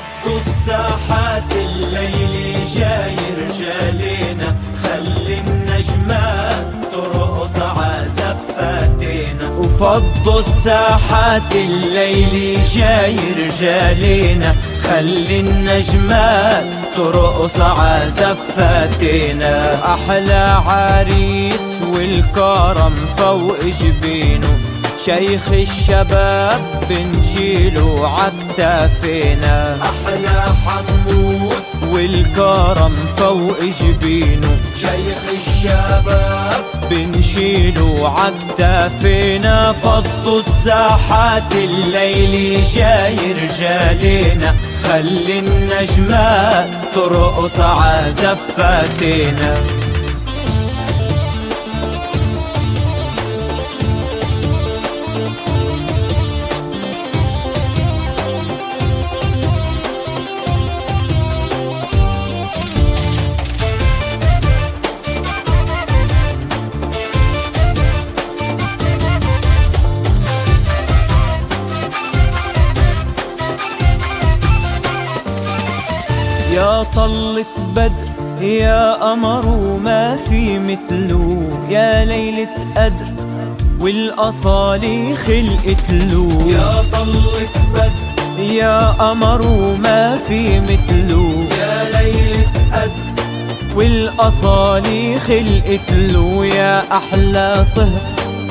فضوا الساحات الليل جاي رجالينا، خلي النجمات ترقص عزفاتنا. وفضوا الساحات الليل جاي رجالينا، خلي النجمات ترقص عزفاتنا. أحلى عريس والكرم فوق جبينه، شيخ الشباب بنشيله عكتافينا. أحلى حمود والكرم فوق جبينه، شيخ الشباب بنشيله عكتافينا. فضوا الساحات الليل جاي رجالينا، خلي النجمات ترقص عزفاتنا. يا طلة بدر يا قمر وما في مثله، يا ليلة قدر والأصالي خلقت له. يا طلة بدر يا قمر وما في مثله، يا ليلة قدر والأصالي خلقت له. يا أحلى صهر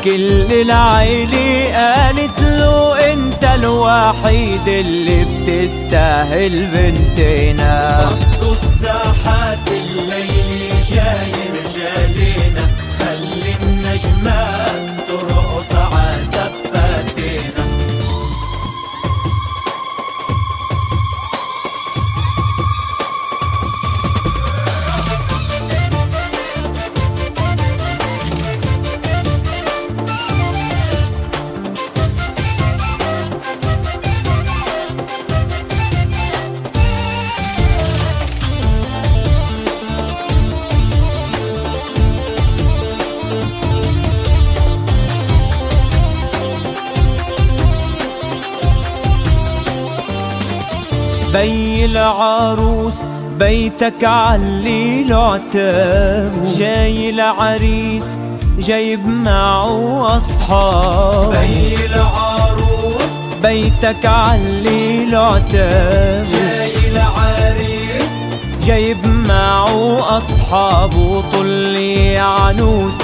كل العيلة قالت له، انت الوحيد اللي بتستاهل بنتنا. فضوا الساحات الليل جاي رجالينا، خلي النجمات ترقص عزفاتنا. بي العروس بيتك علي العتاب، جاي العريس جايب معه أصحاب. بي العروس بيتك علي العتاب، جاي العريس جايب معه أصحاب. وطلي عنود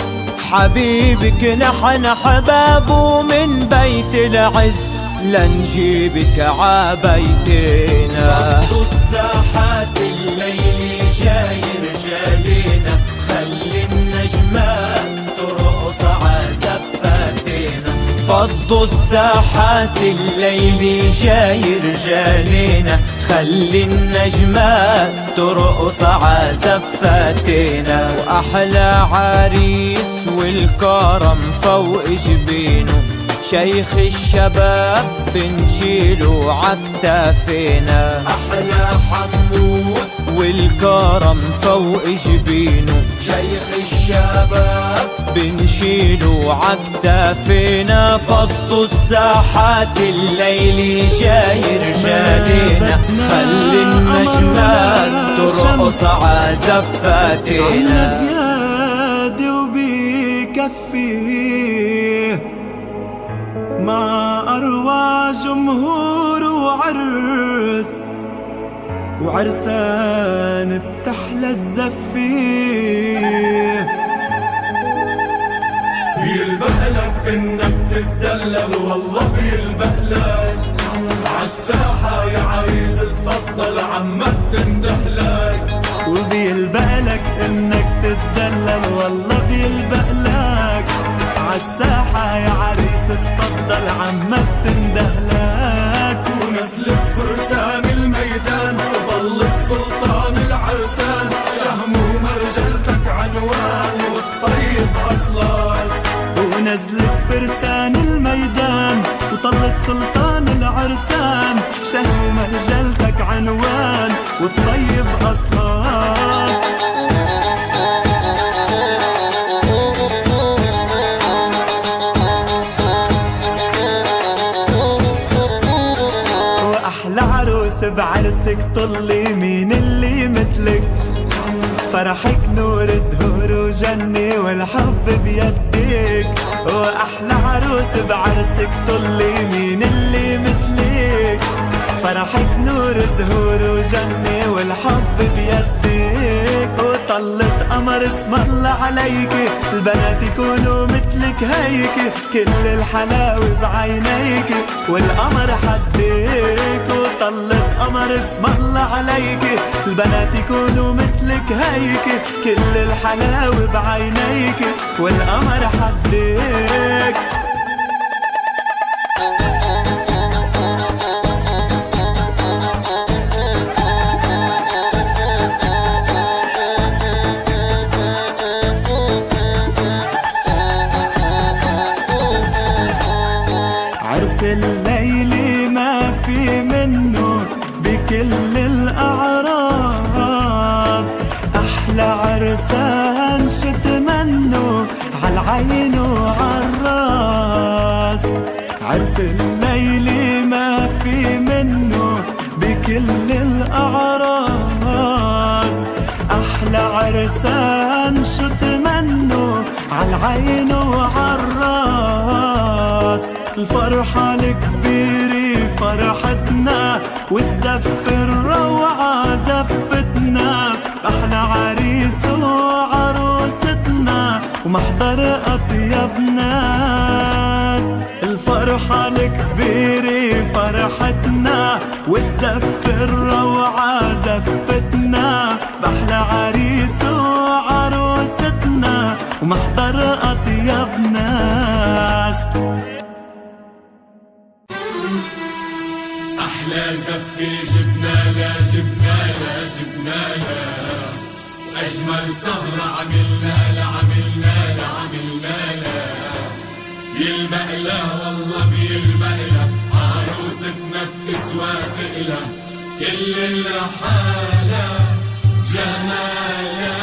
حبيبك نحن حبابه، من بيت العز لنجيبك عبيتنا. فضوا الساحات الليل جاي رجالينا، خلي النجمات ترقص عزفاتنا. فضوا الساحات الليل جاي رجالينا، خلي النجمات ترقص عزفاتنا. وأحلى عريس والكرم فوق جبينه، شيخ الشباب بنشيله عكتافينا. أحلى حمود والكرم فوق جبينه، شيخ الشباب بنشيله عكتافينا. فضوا الساحات الليل جاي رجالينا، خلي النجمات ترقص عزفاتنا. زيادة وبيكفيه مع أروع جمهور وعرس، وعرسان بتحلى الزفيه. بيلبقلك انك تتدلل والله بيلبقلك، عالساحة يا عريس تفضل عمك تندهلك. وبيلبقلك انك تتدلل والله بيلبقلك، عالساحة يا عريس تفضل عمك تندهلك. ونزلت فرسان الميدان وظلت سلطان العرسان، شهم ومرجلتك عنوان والطيب أصلان. ونزلت فرسان الميدان وطلت سلطان العرسان، شهم ومرجلتك عنوان والطيب أصلان. عروس عروس بعرسك طلي مين اللي مثلك، فرحك نور زهور وجنة والحب بيدك، وأحلى عروس بعرسك طلي مين اللي مثلك، فرحك نور زهور وجنة والحب بيدك، وطلت قمر اسم الله عليك، البنات يكونوا مثلك هيك، كل الحلاوة بعينيك والقمر حدك، وطلت قمر اسم الله عليك، البنات يكونوا مثلك هيك، كل الحلاوة بعينيك والقمر حدك. عرس الليلة ما في منه بكل الأعراس، أحلى عرسان شتمنوا عالعين وعالراس، عرس الليلة ما في منه بكل الأعراس، أحلى عرسان شتمنوا عالعين وعالراس، الفرحة الكبيرة فرحتنا والزف الروعة زفتنا، أحلى عريس وعروستنا ومحضر أطيب ناس، الفرحة الكبيرة فرحتنا والزف الروعة زفتنا، بأحلى عريس وعروستنا ومحضر أطيب ناس. أحلى زفة جبنالا جبنالا جبنالا، وأجمل سهرة عملنالا عملنالا عملنالا، بيلمقلا والله بيلمقلا، عروستنا بتسوى تقلا، كل الرحالة جمالا.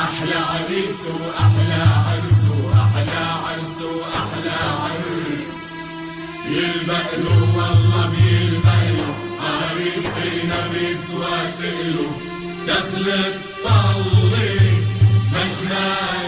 أحلى عريس وأحلى عرس وأحلى عرس وأحلى عرس، بيلبقلو والله بيلبقلو، عريسينا بيسوى تقلو، دخلت طلي مجمال